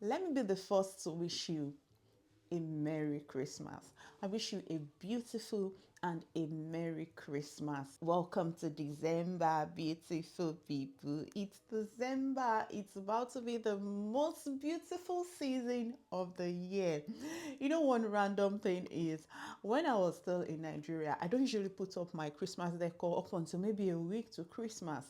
Let me be the first to wish you a Merry Christmas. I wish you a beautiful and a Merry Christmas. Welcome to December, beautiful people. It's December. It's about to be the most beautiful season of the year. You know, one random thing is when I was still in Nigeria, I don't usually put up my Christmas decor up until maybe a week to Christmas.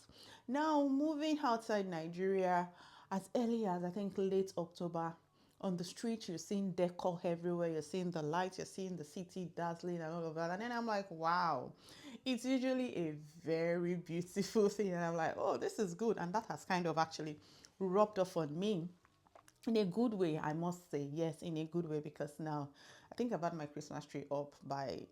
Now, moving outside Nigeria as early as I think late October, on the street you're seeing decor everywhere, you're seeing the lights, you're seeing the city dazzling and all of that, and then I'm like, wow, it's usually a very beautiful thing, and I'm like, oh, this is good. And that has kind of actually rubbed off on me in a good way, I must say. Yes, in a good way, because now I think I've had my Christmas tree up by,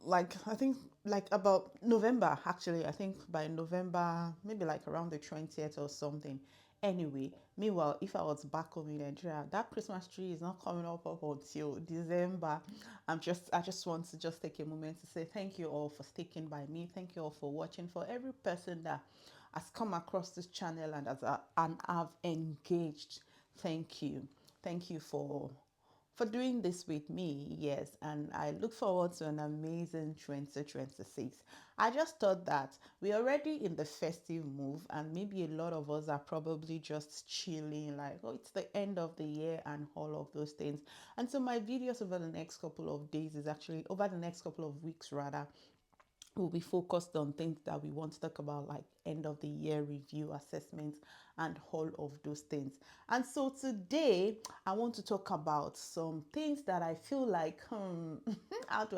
like, I think like about November. Actually, I think by November, maybe like around the 20th or something. Anyway, meanwhile, if I was back home in Nigeria, that Christmas tree is not coming up until December. I just want to just take a moment to say thank you all for sticking by me. Thank you all for watching. For every person that has come across this channel and have engaged, thank you. Thank you for doing this with me. Yes, and I look forward to an amazing 2026. I just thought that we're already in the festive move, and maybe a lot of us are probably just chilling, like, oh, it's the end of the year and all of those things. And so my videos over the next couple of days is actually over the next couple of weeks rather, will be focused on things that we want to talk about, like end of the year review, assessments, and all of those things. And so today I want to talk about some things that I feel like how do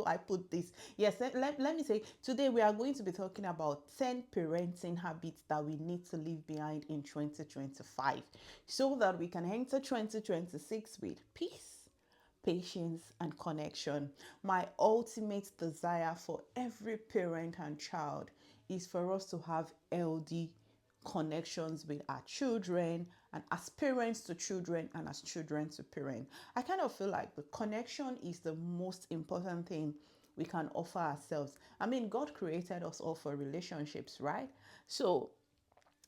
I put this? Yes, let me say today we are going to be talking about 10 parenting habits that we need to leave behind in 2025 so that we can enter 2026 with peace, patience, and connection. My ultimate desire for every parent and child is for us to have healthy connections with our children, and as parents to children and as children to parents. I kind of feel like the connection is the most important thing we can offer ourselves. I mean, God created us all for relationships, right? So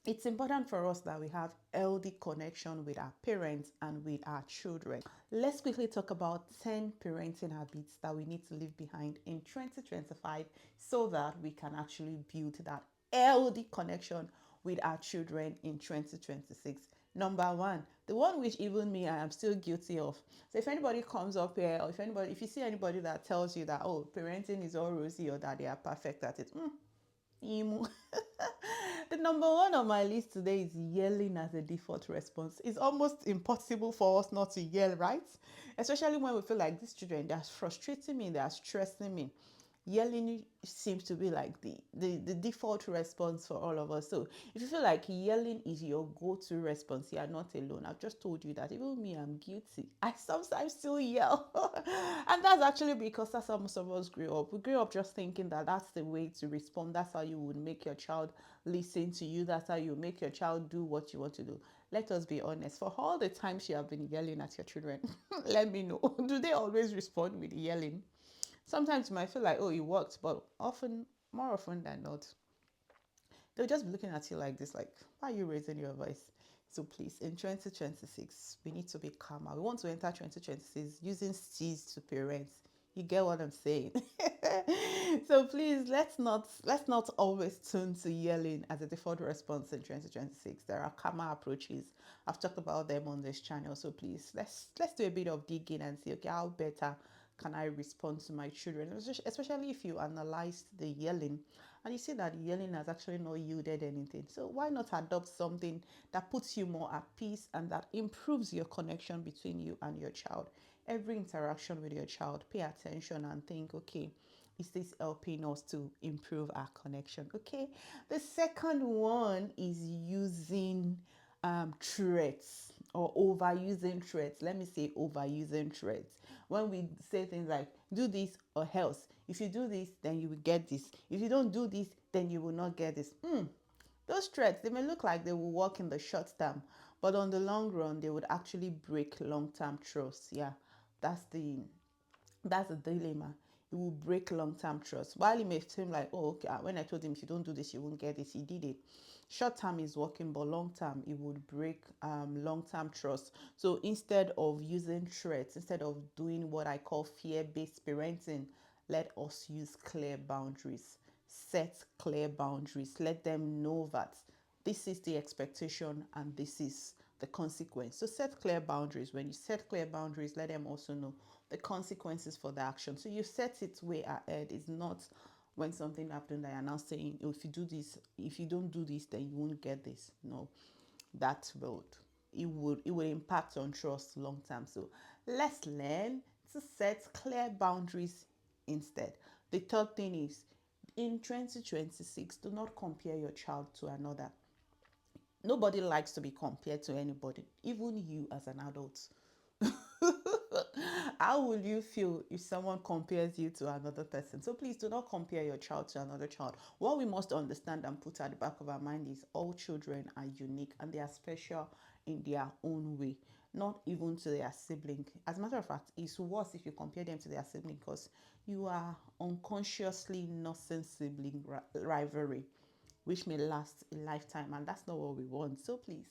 it's important for us that we have healthy connection with our parents and with our children. Let's quickly talk about 10 parenting habits that we need to leave behind in 2025 so that we can actually build that healthy connection with our children in 2026. Number one, the one which even me, I am still guilty of. So if anybody comes up here, or if you see anybody that tells you that, oh, parenting is all rosy or that they are perfect at it, emu. The number one on my list today is yelling as a default response. It's almost impossible for us not to yell, right? Especially when we feel like these children, they're frustrating me, they're stressing me. Yelling seems to be like the default response for all of us. So if you feel like yelling is your go-to response, you are not alone. I've just told you that even me, I'm guilty. I sometimes still yell. And that's actually because that's how most of us grew up. We grew up just thinking that that's the way to respond. That's how you would make your child listen to you. That's how you make your child do what you want to do. Let us be honest. For all the times you have been yelling at your children, let me know. Do they always respond with yelling? Sometimes you might feel like, oh, it worked, but more often than not, they'll just be looking at you like this, like, why are you raising your voice? So please, in 2026, we need to be calmer. We want to enter 2026 using steez to parents. You get what I'm saying? So please, let's not always tune to yelling as a default response in 2026. There are calmer approaches. I've talked about them on this channel. So please, let's do a bit of digging and see, okay, how better can I respond to my children? Especially if you analyze the yelling and you see that yelling has actually not yielded anything. So why not adopt something that puts you more at peace and that improves your connection between you and your child? Every interaction with your child, pay attention and think, okay, is this helping us to improve our connection? Okay. The second one is using threats or overusing threats. Let me say overusing threats. When we say things like, do this or else, if you do this, then you will get this. If you don't do this, then you will not get this. Those threats, they may look like they will work in the short term, but on the long run, they would actually break long-term trust. Yeah, that's the dilemma. it will break long-term trust. While it may seem like, oh, okay, when I told him if you don't do this, you won't get this, he did it. Short term is working, but long term, it would break long-term trust. So instead of using threats, instead of doing what I call fear-based parenting, let us use clear boundaries. Set clear boundaries. Let them know that this is the expectation and this is the consequence. So set clear boundaries. When you set clear boundaries, let them also know the consequences for the action. So you set it way ahead. It's not when something happened that you're now saying, oh, if you do this, if you don't do this, then you won't get this. No, that will it would impact on trust long term. So let's learn to set clear boundaries instead. The third thing is, in 2026, do not compare your child to another. Nobody likes to be compared to anybody, even you as an adult. How will you feel if someone compares you to another person? So please do not compare your child to another child. What we must understand and put at the back of our mind is all children are unique and they are special in their own way, not even to their sibling. As a matter of fact, it's worse if you compare them to their sibling because you are unconsciously nursing sibling rivalry, which may last a lifetime, and that's not what we want. So please,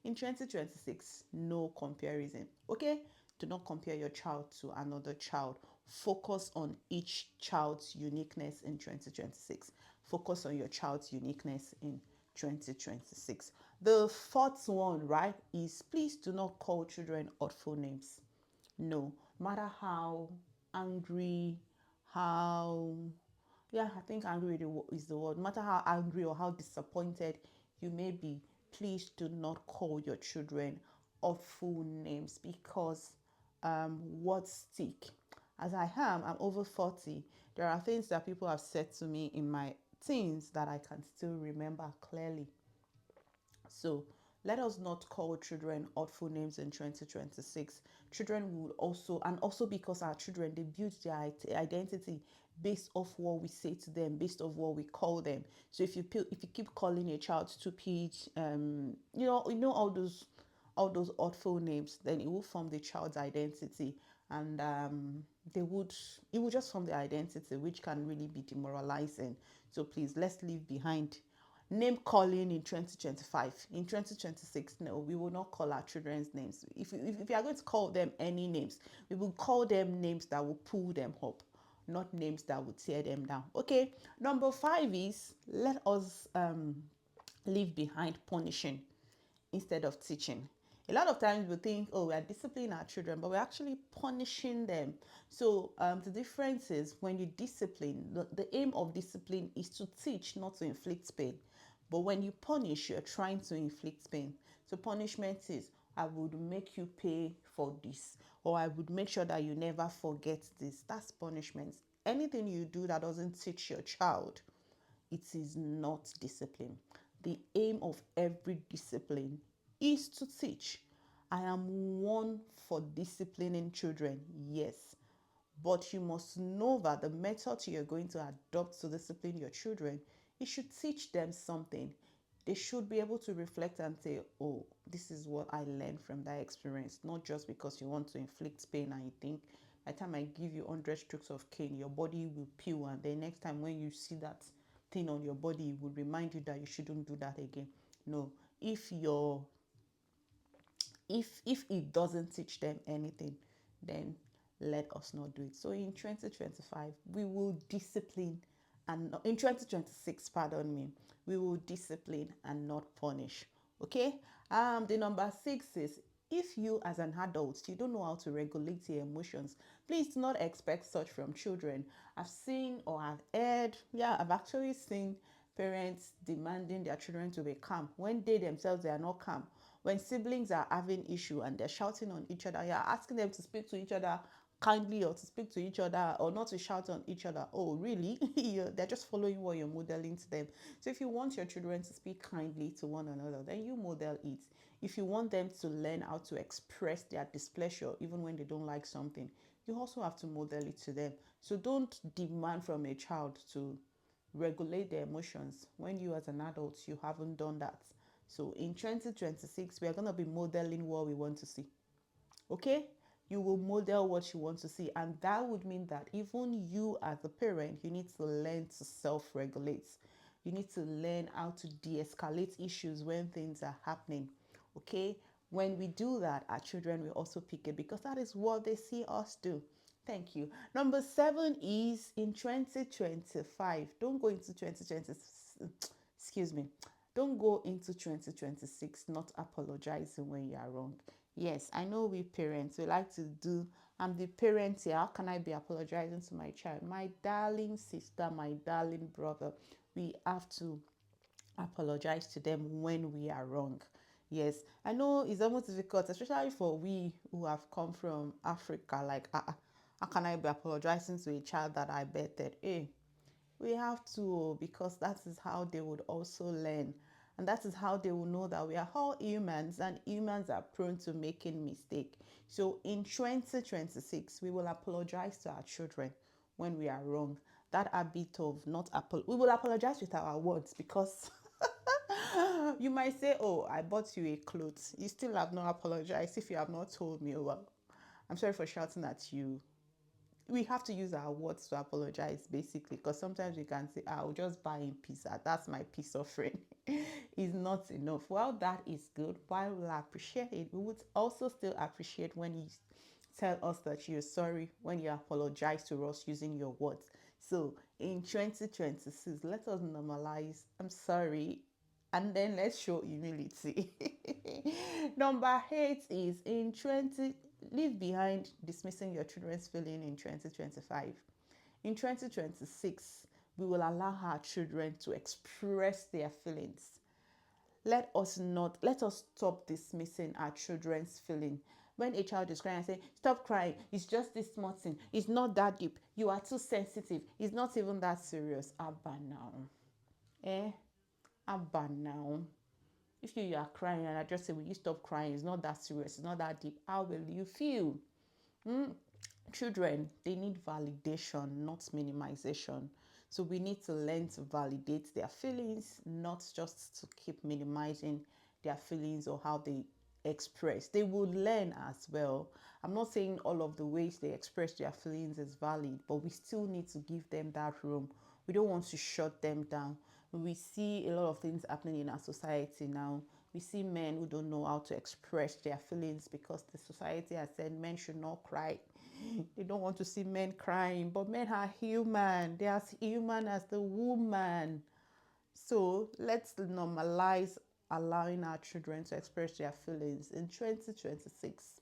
in 2026, no comparison. Okay? Do not compare your child to another child. Focus on each child's uniqueness in 2026. Focus on your child's uniqueness in 2026. The fourth one, right, is please do not call children hurtful names. No matter how angry, how, yeah, I think angry is the word. No matter how angry or how disappointed you may be, please do not call your children awful names because words stick. As I'm over 40. There are things that people have said to me in my teens that I can still remember clearly. So let us not call children awful names in 2026. Children will also, and also because our children, they build their identity based off what we say to them, based off what we call them. So if you keep calling a child stupid, all those awful names, then it will form the child's identity, and they would it would just form the identity, which can really be demoralizing. So please, let's leave behind name calling in 2025. In 2026, no, we will not call our children's names. If you are going to call them any names, we will call them names that will pull them up, not names that will tear them down. Okay, number 5 is let us leave behind punishing instead of teaching. A lot of times we think, oh, we are disciplining our children, but we're actually punishing them. So the difference is when you discipline, the aim of discipline is to teach, not to inflict pain. But when you punish, you're trying to inflict pain. So punishment is, I would make you pay for this, or I would make sure that you never forget this. That's punishment. Anything you do that doesn't teach your child, it is not discipline. The aim of every discipline is to teach. I am one for disciplining children, yes, but you must know that the method you're going to adopt to discipline your children, it should teach them something. They should be able to reflect and say, oh, this is what I learned from that experience, not just because you want to inflict pain and you think by the time I give you 100 strokes of cane, your body will peel, and then next time when you see that thing on your body, it will remind you that you shouldn't do that again. No, if you're if it doesn't teach them anything, then let us not do it. So in 2025, we will discipline, and in 2026, pardon me, we will discipline and not punish. Okay. The number 6 is, if you as an adult you don't know how to regulate your emotions, please do not expect such from children. I've seen, or I've heard, yeah, I've actually seen parents demanding their children to be calm when they themselves they are not calm. When siblings are having issue and they're shouting on each other, you're asking them to speak to each other kindly, or to speak to each other, or not to shout on each other. Oh really? They're just following what you're modeling to them. So if you want your children to speak kindly to one another, then you model it. If you want them to learn how to express their displeasure even when they don't like something, you also have to model it to them. So don't demand from a child to regulate their emotions when you as an adult you haven't done that. So in 2026, we are going to be modeling what we want to see. Okay? You will model what you want to see. And that would mean that even you as a parent, you need to learn to self-regulate. You need to learn how to de-escalate issues when things are happening. Okay? When we do that, our children will also pick it because that is what they see us do. Thank you. Number 7 is in 2025. Don't go into 2020. Excuse me. Don't go into 2026 not apologizing when you are wrong. Yes, I know we parents, we like to do, I'm the parent here. How can I be apologizing to my child? My darling sister, my darling brother, we have to apologize to them when we are wrong. Yes, I know it's almost difficult, especially for we who have come from Africa. Like, how can I be apologizing to a child that I betted? Hey, we have to, because that is how they would also learn. And that is how they will know that we are all humans and humans are prone to making mistakes. So in 2026, we will apologize to our children when we are wrong. That habit of not we will apologize with our words because you might say, oh, I bought you a clothes. You still have not apologized if you have not told me, oh, well, I'm sorry for shouting at you. We have to use our words to apologize basically, because sometimes we can say, I'll just buy in pizza, that's my peace offering. Is not enough. While that is good, while we'll appreciate it, we would also still appreciate when you tell us that you're sorry, when you apologize to us using your words. So in 2026, let us normalize I'm sorry, and then let's show humility. Number 8 is in 20, leave behind dismissing your children's feeling in 2025. In 2026, we will allow our children to express their feelings. Let us stop dismissing our children's feeling. When a child is crying, I say, stop crying, it's just this small thing, it's not that deep, you are too sensitive, it's not even that serious. Abba now. Eh? Abba now. If you are crying and I just say, will you stop crying? It's not that serious, it's not that deep. How will you feel? Children, they need validation, not minimization. So we need to learn to validate their feelings, not just to keep minimizing their feelings or how they express. They would learn as well. I'm not saying all of the ways they express their feelings is valid, but we still need to give them that room. We don't want to shut them down. We see a lot of things happening in our society now. We see men who don't know how to express their feelings because the society has said men should not cry. They don't want to see men crying, but men are human. They're as human as the woman. So let's normalize allowing our children to express their feelings in 2026.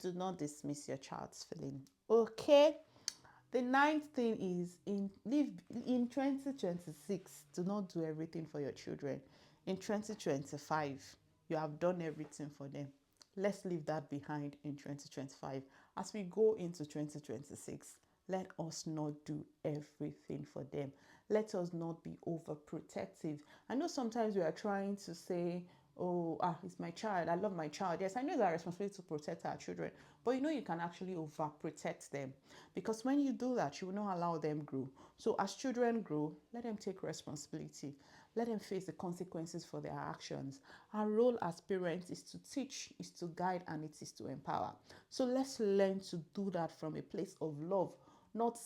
Do not dismiss your child's feeling. Okay. The ninth thing is in 2026, do not do everything for your children. In 2025, you have done everything for them. Let's leave that behind in 2025. As we go into 2026, let us not do everything for them. Let us not be overprotective. I know sometimes we are trying to say, oh, it's my child, I love my child. Yes, I know it's our responsibility to protect our children, but you can actually overprotect them, because when you do that, you will not allow them grow. So as children grow, let them take responsibility. Let them face the consequences for their actions. Our role as parents is to teach, is to guide, and it is to empower. So let's learn to do that from a place of love, not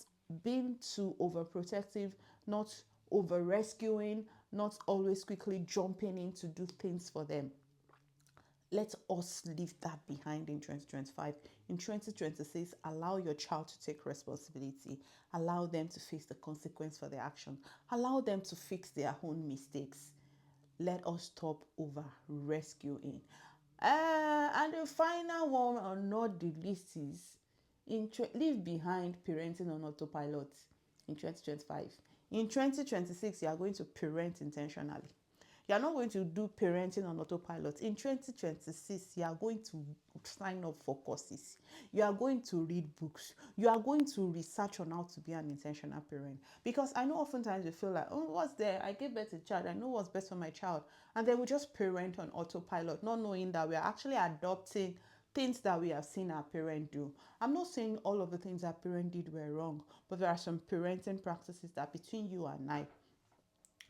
being too overprotective, not over rescuing, not always quickly jumping in to do things for them. Let us leave that behind in 2025. In 2026, allow your child to take responsibility. Allow them to face the consequence for their action. Allow them to fix their own mistakes. Let us stop over rescuing. And the final one, or not the least, is leave behind parenting on autopilot in 2025. In 2026, you are going to parent intentionally. You are not going to do parenting on autopilot. In 2026, you are going to sign up for courses. You are going to read books. You are going to research on how to be an intentional parent. Because I know oftentimes you feel like, oh, what's there? I gave birth to a child. I know what's best for my child. And then we just parent on autopilot, not knowing that we are actually adopting things that we have seen our parent do. I'm not saying all of the things our parent did were wrong, but there are some parenting practices that between you and I,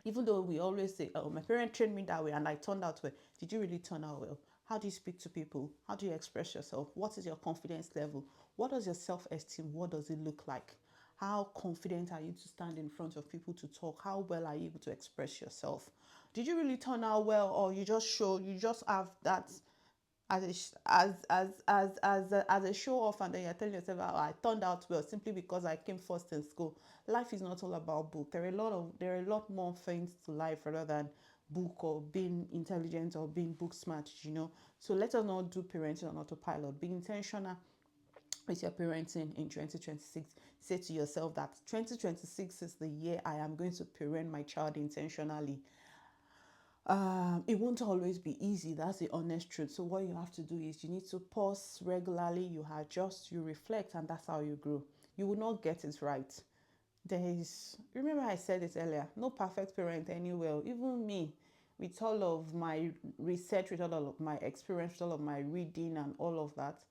even though we always say, oh, my parent trained me that way and I turned out well. Did you really turn out well? How do you speak to people? How do you express yourself? What is your confidence level? What does your self-esteem, what does it look like? How confident are you to stand in front of people to talk? How well are you able to express yourself? Did you really turn out well, or you just have that as a show off, and then you're telling yourself, oh, I turned out well simply because I came first in school. Life is not all about book. There are a lot more things to life rather than book or being intelligent or being book smart. So let us not do parenting on autopilot. Be intentional with your parenting in 2026. Say to yourself that 2026 is the year I am going to parent my child intentionally. It won't always be easy. That's the honest truth. So what you have to do is you need to pause regularly, you adjust, you reflect, and that's how you grow. You will not get it right. Remember I said it earlier, no perfect parent anywhere. Even me, with all of my research, with all of my experience, with all of my reading and all of that,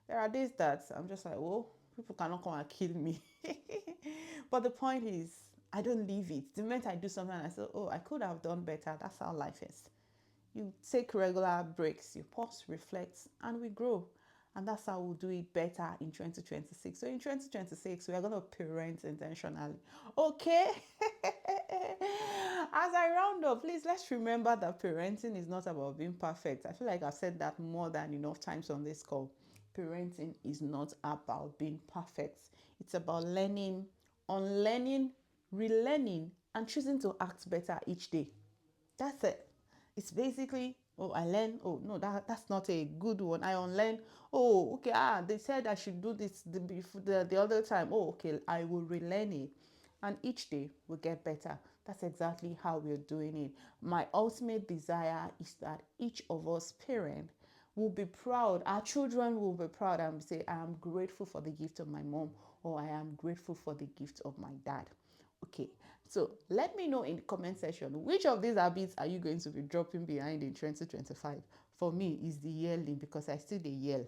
there are days that I'm just like, oh, people cannot come and kill me. But the point is, I don't leave it. The moment I do something, I say, oh, I could have done better. That's how life is. You take regular breaks, you pause, reflect, and we grow. And that's how we'll do it better in 2026. So in 2026, we are going to parent intentionally. Okay? As I round up, please let's remember that parenting is not about being perfect. I feel like I've said that more than enough times on this call. Parenting is not about being perfect. It's about learning, unlearning, relearning, and choosing to act better each day. That's it. It's basically, oh, I learn. Oh, no, that's not a good one. I unlearn. Oh, okay. They said I should do this the other time. Oh, okay. I will relearn it. And each day will get better. That's exactly how we're doing it. My ultimate desire is that each of us parent will be proud. Our children will be proud and say, I am grateful for the gift of my mom, or I am grateful for the gift of my dad. Okay, so let me know in the comment section, which of these habits are you going to be dropping behind in 2025? For me, it's the yelling, because I still yell.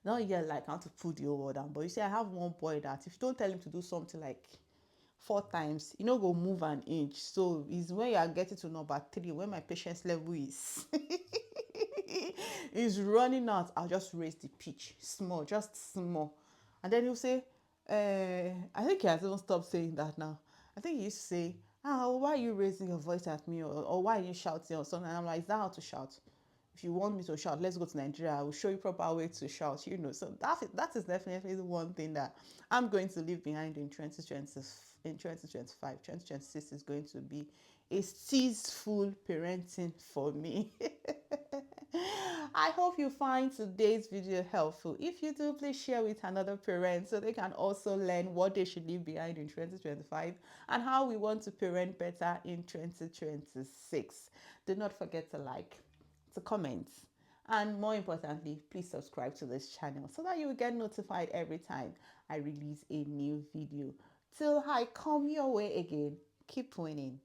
Not yell like how to put the whole word down, but you see, I have one boy that if you don't tell him to do something like 4 times, go move an inch. So it's when you are getting to number 3, when my patience level is is running out, I'll just raise the pitch small, just small. And then he'll say, I think he has even stopped saying that now. I think he used to say, why are you raising your voice at me, or why are you shouting or something? And I'm like, is that how to shout? If you want me to shout, let's go to Nigeria. I will show you proper way to shout. So that is definitely the one thing that I'm going to leave behind in 2020, in 2025. 2026 is going to be a ceaseful parenting for me. I hope you find today's video helpful. If you do, please share with another parent so they can also learn what they should leave behind in 2025 and how we want to parent better in 2026. Do not forget to like, to comment, and more importantly, please subscribe to this channel so that you will get notified every time I release a new video. Till I come your way again, keep winning.